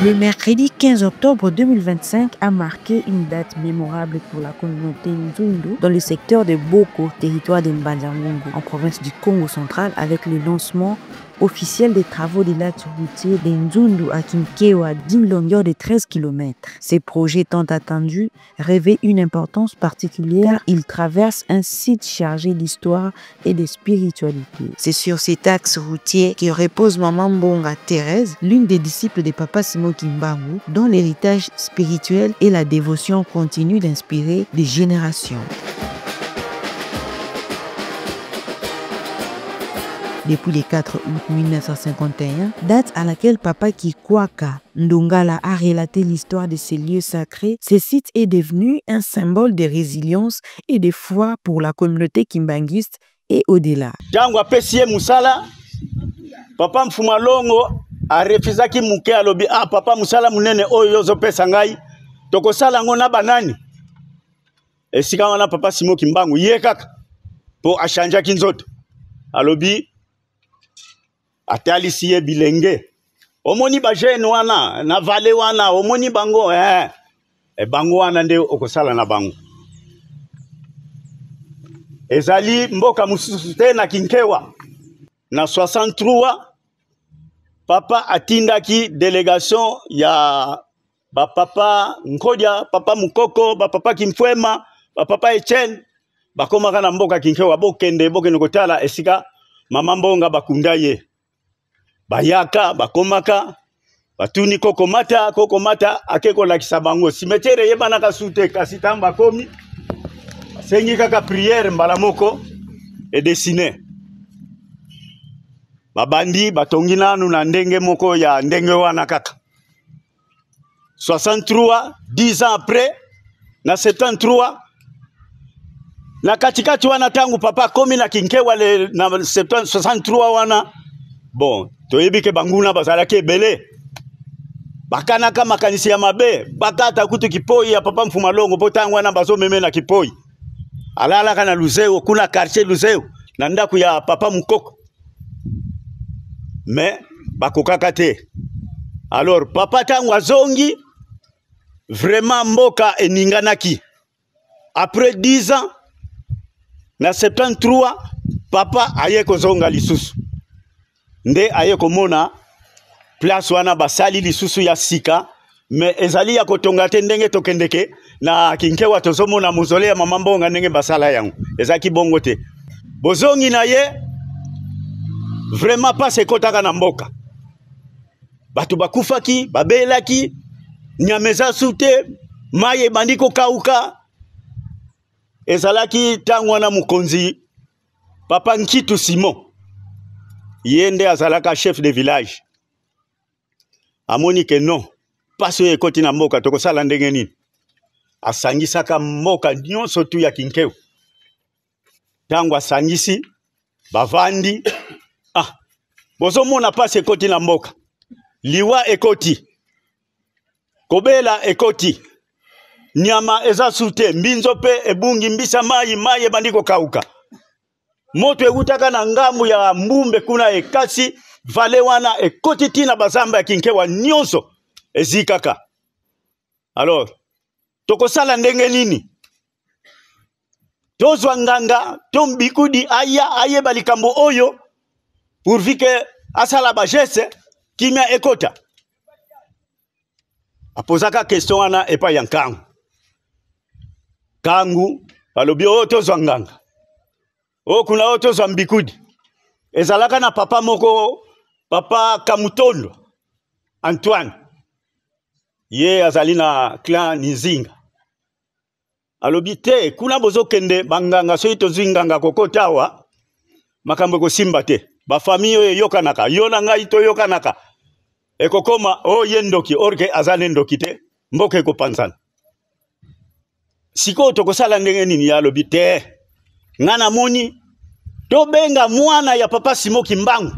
Le mercredi 15 octobre 2025 a marqué une date mémorable pour la communauté Nzundu dans le secteur de Boko, territoire de Mbanza-Ngungu, en province du Congo central, avec le lancement officiel des travaux de l'axe routier de Nzundu à Kinkewa d'une longueur de 13 km. Ces projets tant attendus revêtent une importance particulière. Ils traversent un site chargé d'histoire et de spiritualité. C'est sur cet axe routier que repose Maman Mbonga Thérèse, l'une des disciples de Papa Simon Kimbangu, dont l'héritage spirituel et la dévotion continuent d'inspirer des générations. Depuis le 4 août 1951, date à laquelle Papa Kikwaka Ndongala a relaté l'histoire de ces lieux sacrés, ce site est devenu un symbole de résilience et de foi pour la communauté kimbanguiste et au-delà. Tangu apesie musala, Papa Mfumalongo a refusaki muke alobi papa musala munene oyo yozo pesa ngai tokosala ngona banani. Esika wana Papa Simon Kimbangu ye kaka po achanja kinzoto alobi atalisi ye bilenge omoni ba jeune wana na vale wana omoni bango bango wana nde okosala na bango ezali mboka mususu te na Kinkewa na 63 papa atindaki délégation ya ba papa Nkodia, papa Mukoko, ba papa Kimfwema, ba papa Etienne bakomaka na mboka Kinkewa bokende kotala esika Mama Mbonga bakunda ye bayaka bakomaka batuni kokomata akeko lakisa bango cimetière ye bana kasute kasitamba komi sengi kaka prière mbala moko et dessiné babandi batongi nanu na ndenge moko ya ndenge wana kaka 63 10 ans après na 73 na katikati wana tangu papa komi na Kinkewa na 63 wana bon toyebike banguna bazalaki ebele bakanaka makanisi ya mabe bakata kutu kipoi ya Papa Mfumalongo po tangu wana bazomeme na kipoi alalaka na Luzeo kuna quartier Luzeo na ndaku ya Papa Mukoko mais bakokaka te. Alors papa tangu azongi vraiment mboka eninganaki après 10 ans na 73 papa aye kozonga lisusu nde aye komona place wana basali lisusu ya sika mais ezali ya kotonga te ndenge tokendeke na Kinkewa tozomona muzole ya Mama Mbonga ndenge basala yango ezaki bongo te bozongi na ye vraiment pas sekotaka na mboka batu bakufaki babelaki nyameza sute maye bandiko kauka ezalaki tangu na mukonzi Papa Nkitu Simon yende azalaka chef de village amoni ke non paso ekoti na mboka tokosala ndenge nini asangisaka mboka nyonso tu ya Kinkewa tangu asangisi bavandi bozomona paso ekoti na mboka liwa ekoti kobela ekoti nyama eza sute mbinzo pe ebungi mbisa maye bandiko kauka moto egutaka na ngambu ya mbumbe kuna ekasi vale wana ekoti tina bazamba ya Kinkewa nyonso ezikaka. Alors tokosala ndenge nini tozwa nganga tombikudi aye balikambo oyo pourvu que asala ba geste kimia ekota apozaka question wana epa ya kangu balobi tozwa nganga kuna tozwa mbikudi ezalaka na papa moko Papa Kamutondo Antoine ye azali na clan Nizinga alobi te kuna bozokende banganga soki tozwi nganga kokotawa makambo kosimba te ba famille oyo yokanaka yo na ngai to yokanaka ekokoma ye ndoki orke azale ndoki te mboka ekopanzana siko tokosala ndenge nini ya alobi te ngana moni tobenga mwana ya Papa Simon Kimbangu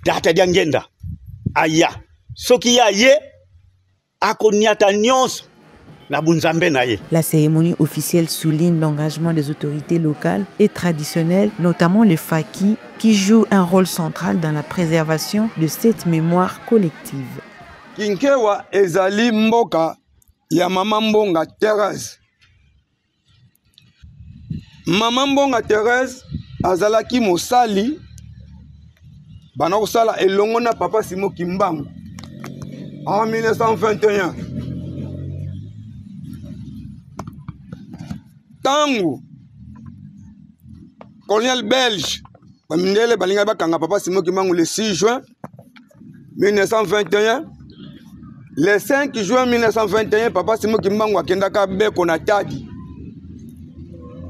data diangenda aya soki ya ye akoniata nyonso na bunzambe na ye. La cérémonie officielle souligne l'engagement des autorités locales et traditionnelles, notamment les Faki, qui jouent un rôle central dans la préservation de cette mémoire collective. Kinkewa ezali mboka ya Mama Mbonga Thérèse. Mama Mbonga Thérèse azalaki mosali bana kosala elongo na Papa Simon Kimbangu en 1921. Tango colonial belge bamindele balinga bakanga Papa Simon Kimbangu le 6 juin 1921. Le 5 juin 1921, Papa Simon Kimbangu akendaka beko na tadi.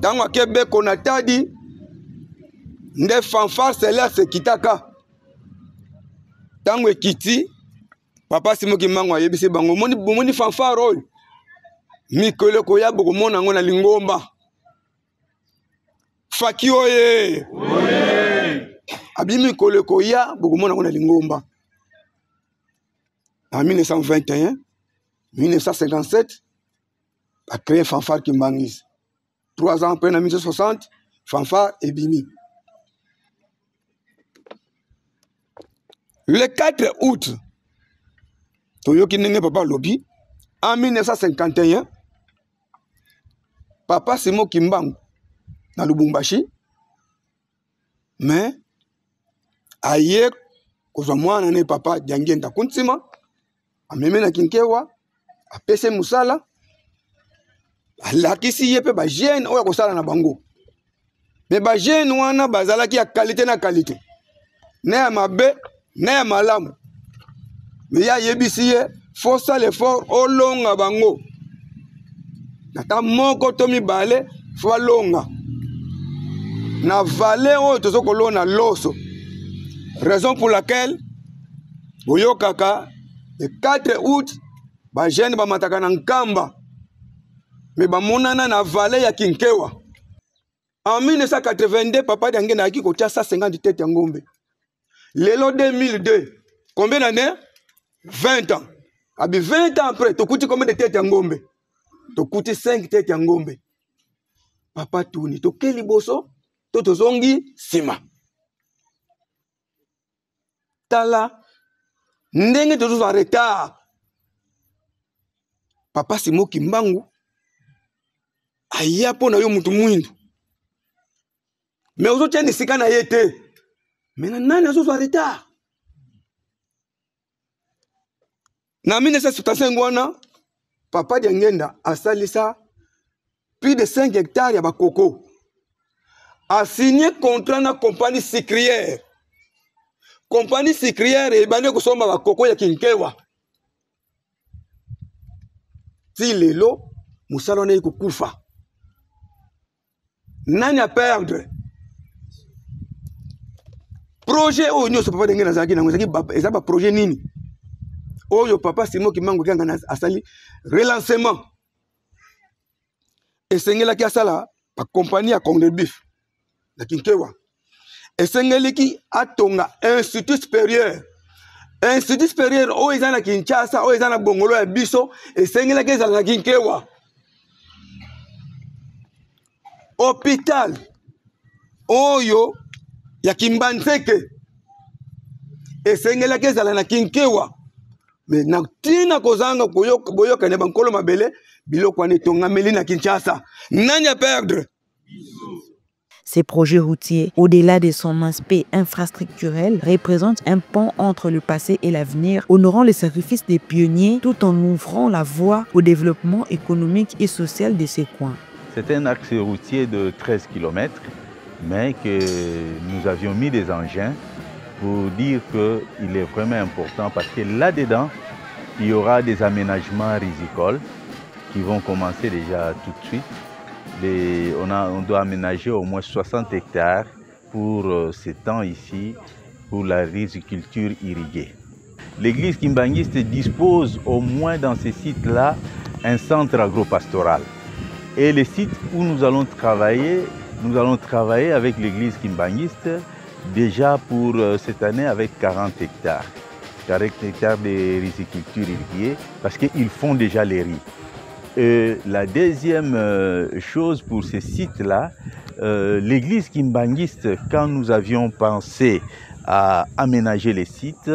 Tango ake beko na tadi, nde fanfare Céleste kitaka. Tango ekiti, Papa Simon Kimbangu ayebisi bango moni fanfare oyo. Mikolo koya boko mona ngo na Lingomba. Faki oye. Oye. Abi mikolo koya boko mona ngo na Lingomba. En 1921, 1957, a créé Fanfare Kimbangis. 3 ans après, en 1960, Fanfare est bimi. Le 4 août, Toyoki Nene Papa Lobi, en 1951, Papa Simon Kimbangu, dans Lubumbashi, mais, aïe, quand moi, on Papa Diangien Takuntsima, ameme na Kinkewa, apese musala, alakisi yepe ba jeune oya kosala na bango. Me ba jeune wana bazalaki ya qualité na qualité. Ne ya mabe, ne ya malamu. Me ya yebisi ye, faut ça l'effort olonga bango. Nata moko to mibale, faut longa. Na vale oyo tozoko lona loso. Raison pour laquelle, boyo kaka, le 4 août, ba jeune ba mataka na nkamba. Mais ba monana na vallée ya Kinkewa. En 1982, Papa Diangé na ki kotia 150 têtes ya ngombe. Lelo 2002, combien d'années? 20 ans. Abi 20 ans après, tokuti combien de têtes ya ngombe? Tokuti 5 têtes ya ngombe. Papa Touni, tokeli boso, tozongi sima. Tala ndenge tozo en retard. Papa Simon Kimbangu aya pona yo mutu mwindu. Mais ozo tieni sika na yete. Mais nani ozo en retard. Na 1975 wana Papa Diangenda asalisa plus de 5 hectares ya bakoko. A signé contrat na compagnie sucrière. Compagnie sucrière et bande kusomba bakoko ya Kinkewa. Si lelo musala na kukufa. Nani a perdre? Projet oyo nyoso Papa Diangé nazaki na ngozaki ezaba projet nini? Oyo Papa Simon Kimbangu kanga asali relancement. Esengelaki asala pa compagnie ya Congo de Bif na Kinkewa. Esengeliki atonga institut supérieur. Institut supérieur oyo ezana Kinshasa, oyo ezana bongolo ya biso, esengelaki ezala na Kinkewa. Hôpital oyo ya Kimbanzeke esengelaki ezala na Kinkewa. Mais na tina kozanga boyoka ne bankolo mabele biloko ane tongameli na Kinshasa. Nani a perdre? Ces projets routiers, au-delà de son aspect infrastructurel, représentent un pont entre le passé et l'avenir, honorant les sacrifices des pionniers tout en ouvrant la voie au développement économique et social de ces coins. C'est un axe routier de 13 km, mais que nous avions mis des engins pour dire qu'il est vraiment important parce que là-dedans, il y aura des aménagements rizicoles qui vont commencer déjà tout de suite. On doit aménager au moins 60 hectares pour ces temps ici, pour la riziculture irriguée. L'église kimbangiste dispose au moins dans ces sites-là un centre agropastoral. Et les sites où nous allons travailler avec l'église kimbangiste déjà pour cette année avec 40 hectares. 40 hectares de riziculture irriguée parce qu'ils font déjà les riz. Et la deuxième chose pour ces sites-là, l'église kimbangiste, quand nous avions pensé à aménager les sites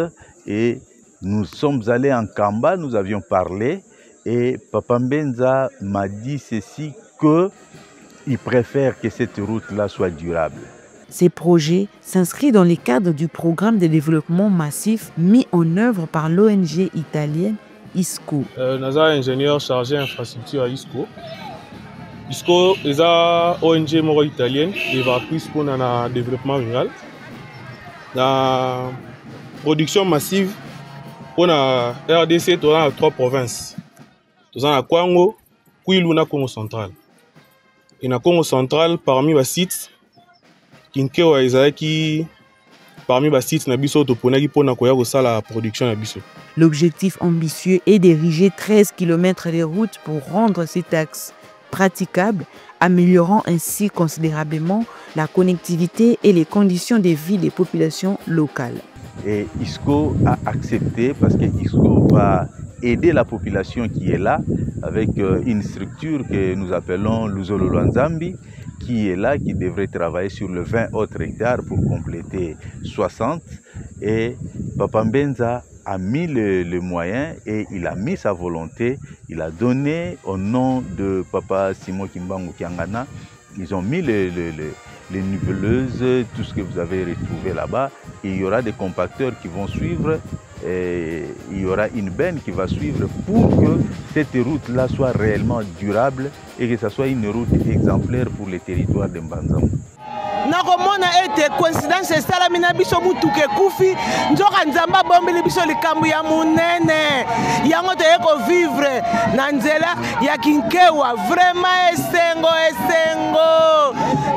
et Nous sommes allés en Kamba, nous avions parlé et Papa Mbenza m'a dit ceci, qu'il préfère que cette route-là soit durable. Ces projets s'inscrivent dans le cadre du programme de développement massif mis en œuvre par l'ONG italienne ISCO. Naza ingénieur chargé infrastructure à ISCO. ISCO est une ONG moro italienne qui va plus pour le développement rural. La production massive pour la RDC, nous avons 3 provinces. Nous avons Kwango, Kwilu et Congo central. Et dans Congo central, parmi les sites, Kinkewa ezalaki parmi les sites na biso toponaki pona koya kosala production na biso. L'objectif ambitieux est d'ériger 13 km de routes pour rendre cet axe praticable, améliorant ainsi considérablement la connectivité et les conditions de vie des populations locales. Et ISCO a accepté parce que ISCO va aider la population qui est là avec une structure que nous appelons Luzolo Lwanzambi, qui est là, qui devrait travailler sur le 20 autres hectares pour compléter 60. Et Papa Mbenza a mis le moyen et il a mis sa volonté. Il a donné au nom de Papa Simon Kimbangu Kiangana, ils ont mis les niveleuses, tout ce que vous avez retrouvé là-bas. Il y aura des compacteurs qui vont suivre. Et il y aura une benne qui va suivre pour que cette route-là soit réellement durable et que ce soit une route exemplaire pour les territoires de Mbanzamo. nakomona ete coïncidence esalami na biso mutuka ekufi nzoka nzamba bombeli biso likambo ya munene yango toye kovivre na nzela ya Kinkewa vraiment esengo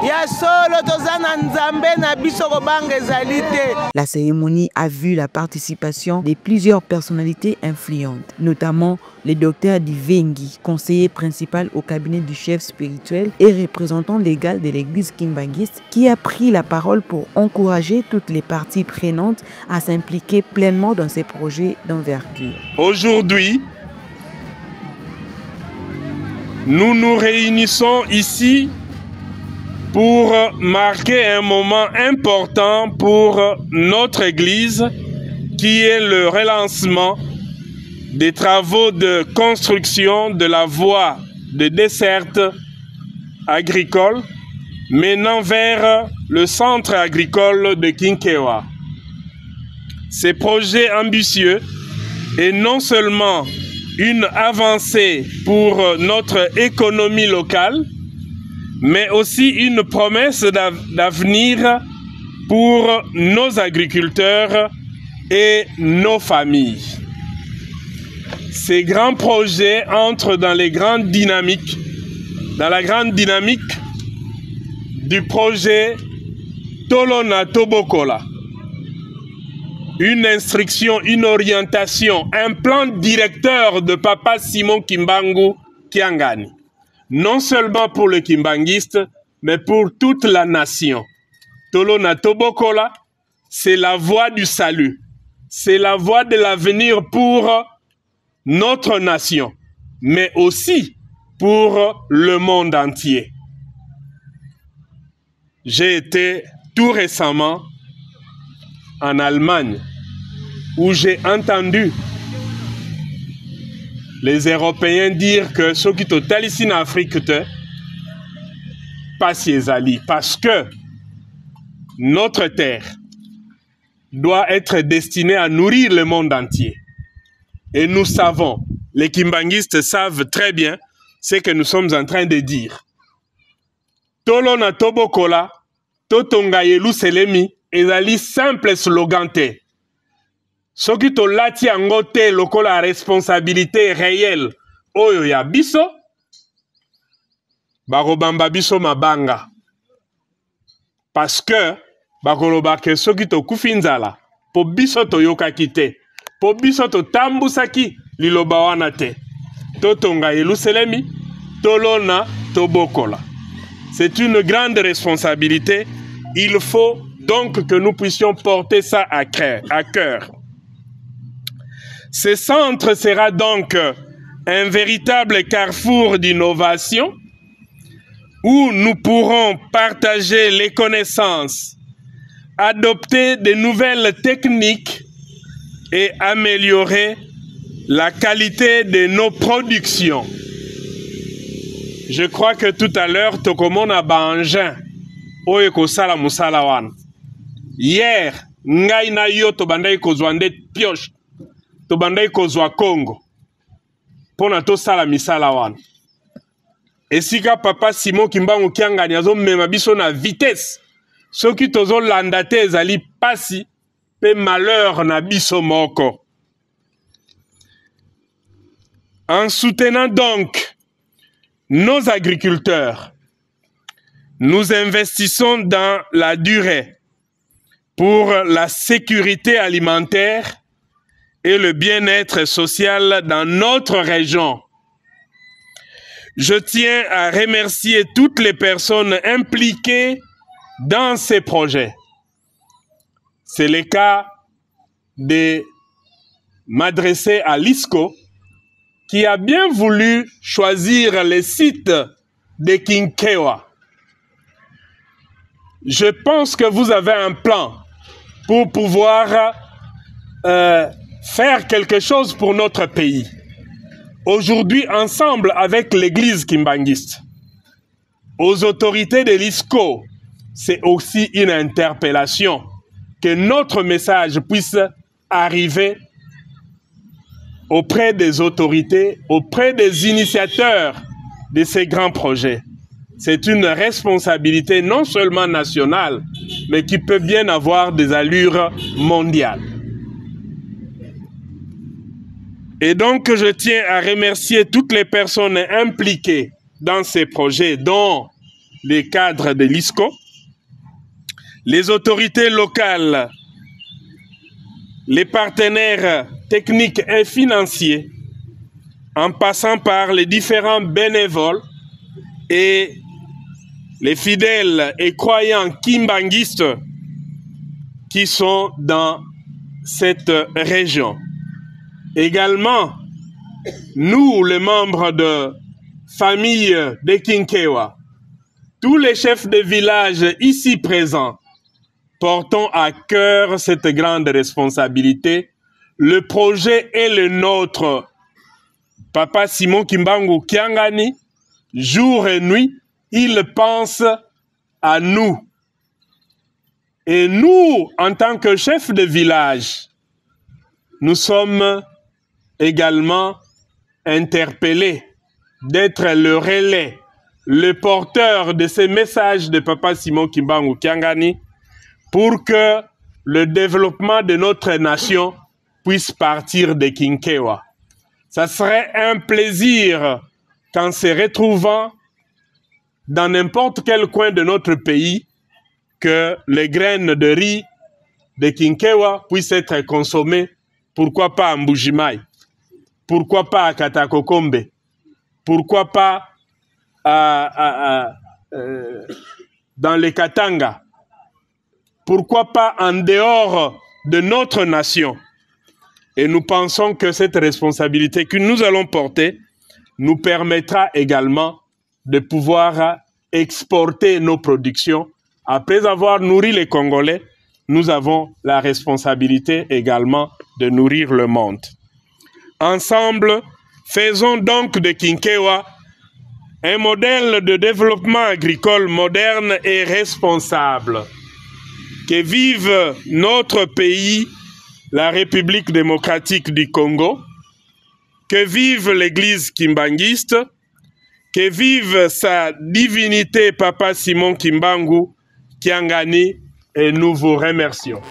ya solo toza na nzambe na biso kobanga ezali te. La cérémonie a vu la participation de plusieurs personnalités influentes, notamment le docteur Divengi, conseiller principal au cabinet du chef spirituel et représentant légal de l'église kimbanguiste, qui a pris la parole pour encourager toutes les parties prenantes à s'impliquer pleinement dans ces projets d'envergure. Aujourd'hui, nous nous réunissons ici pour marquer un moment important pour notre église qui est le relancement des travaux de construction de la voie de desserte agricole menant vers le centre agricole de Kinkewa. Ces projets ambitieux est non seulement une avancée pour notre économie locale, mais aussi une promesse d'avenir pour nos agriculteurs et nos familles. Ces grands projets entrent dans la grande dynamique du projet Tolona Tobokola. Une instruction, une orientation, un plan directeur de Papa Simon Kimbangu Kiangani. Non seulement pour les kimbanguistes, mais pour toute la nation. Tolona Tobokola, c'est la voie du salut. C'est la voie de l'avenir pour notre nation, mais aussi pour le monde entier. J'ai été tout récemment en Allemagne, où j'ai entendu les Européens dire que ce qui total ici en Afrique, pas si ezali, parce que notre terre doit être destinée à nourrir le monde entier. Et nous savons, les kimbanguistes savent très bien ce que nous sommes en train de dire. Tolona Tobokola, Totonga Yelu Selemi, ezali simple slogan te. Soki to lati yango te lokola responsabilité réelle oyo ya biso, bakobamba biso mabanga. Parce que bakoloba ke soki to kufi nzala, po biso to yokaki te, po biso to tambusaki liloba wana te. Totonga Yeluselemi, Tolona Tobokola. C'est une grande responsabilité. Il faut donc que nous puissions porter ça à cœur. Ce centre sera donc un véritable carrefour d'innovation où nous pourrons partager les connaissances, adopter de nouvelles techniques et améliorer la qualité de nos productions. Je crois que tout à l'heure, tokomona bangin oyo kosala musala wana. Hier, ngai na yo tobandai kozwa nde pioche, tobandai kozwa Congo, pona tosala misala wana. Esika papa Simon Kimbangu Kiangani azomema biso na vitesse, soki tozolanda te ezali pasi pe malheur na biso moko. En soutenant donc nos agriculteurs, nous investissons dans la durée pour la sécurité alimentaire et le bien-être social dans notre région. Je tiens à remercier toutes les personnes impliquées dans ces projets. C'est le cas de m'adresser à l'ISCO, qui a bien voulu choisir le site de Kinkewa. Je pense que vous avez un plan pour pouvoir faire quelque chose pour notre pays. Aujourd'hui, ensemble avec l'église kimbanguiste, aux autorités de l'ISCO, c'est aussi une interpellation que notre message puisse arriver auprès des autorités, auprès des initiateurs de ces grands projets. C'est une responsabilité non seulement nationale, mais qui peut bien avoir des allures mondiales. Et donc, je tiens à remercier toutes les personnes impliquées dans ces projets, dont les cadres de l'ISCO, les autorités locales, les partenaires techniques et financiers, en passant par les différents bénévoles et les fidèles et croyants kimbanguistes qui sont dans cette région. Également, nous, les membres de famille de Kinkewa, tous les chefs de village ici présents, portons à cœur cette grande responsabilité. Le projet est le nôtre. Papa Simon Kimbangu Kiangani, jour et nuit, il pense à nous. Et nous, en tant que chefs de village, nous sommes également interpellés d'être le relais, le porteur de ces messages de Papa Simon Kimbangu Kiangani pour que le développement de notre nation puisse partir de Kinkewa. Ça serait un plaisir qu'en se retrouvant dans n'importe quel coin de notre pays, que les graines de riz de Kinkewa puissent être consommées, pourquoi pas à Mbujimai, pourquoi pas à Katakokombe, pourquoi pas dans les Katanga, pourquoi pas en dehors de notre nation. Et nous pensons que cette responsabilité que nous allons porter nous permettra également de pouvoir exporter nos productions. Après avoir nourri les Congolais, nous avons la responsabilité également de nourrir le monde. Ensemble, faisons donc de Kinkewa un modèle de développement agricole moderne et responsable. Que vive notre pays, la République démocratique du Congo, que vive l'Église kimbanguiste, que vive sa divinité Papa Simon Kimbangu Kiangani, et nous vous remercions.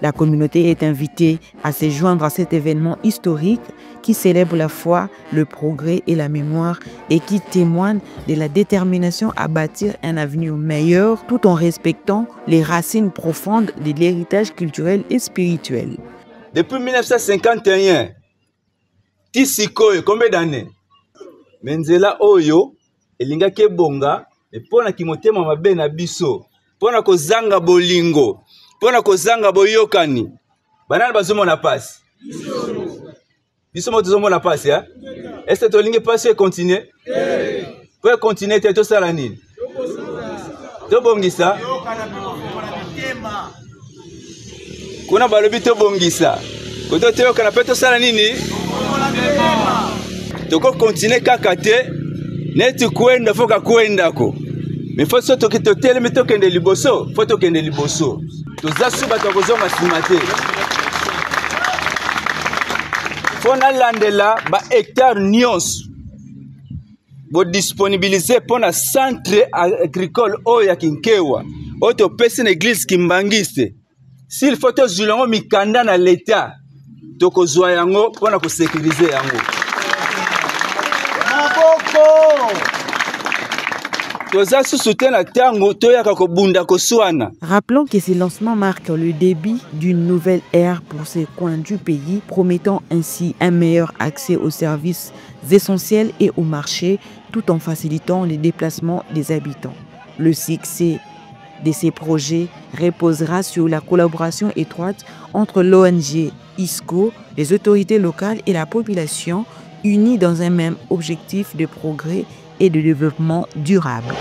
La communauté est invitée à se joindre à cet événement historique qui célèbre la foi, le progrès et la mémoire et qui témoigne de la détermination à bâtir un avenir meilleur tout en respectant les racines profondes de l'héritage culturel et spirituel. Depuis 1951, Tisikoyo, combien d'années? Menzela Oyo, Elinga Kebonga, et pona kimotema mabe na biso, pona kozanga bolingo, pona kozanga boyokani. Banana bazomo na passe. Biso mo tozomo na passe, ya? Est-ce que tolingi passe et continuer? Pour continuer, tu as la nini? Tu as bon ça? kuna balobi tobongisa koto toyoka pe tosala nini toko continue kaka te neti kwenda foka kwendako mais faut so tokitelemi tokende liboso faut tokende liboso toza su bato kozonga nsima te fo nalandela ba hectare nyonso bodisponibilize mpo na centre agricole oyo ya Kinkewa oyo topesi na église Kimbangiste s'il faut tozwa yango mikanda na leta tokozwa yango mpo na kosekirize yango Rappelons que ces lancements marquent le début d'une nouvelle ère pour ces coins du pays, promettant ainsi un meilleur accès aux services essentiels et au marché, tout en facilitant les déplacements des habitants. Le succès de ces projets reposera sur la collaboration étroite entre l'ONG ISCO, les autorités locales et la population, unis dans un même objectif de progrès et de développement durable.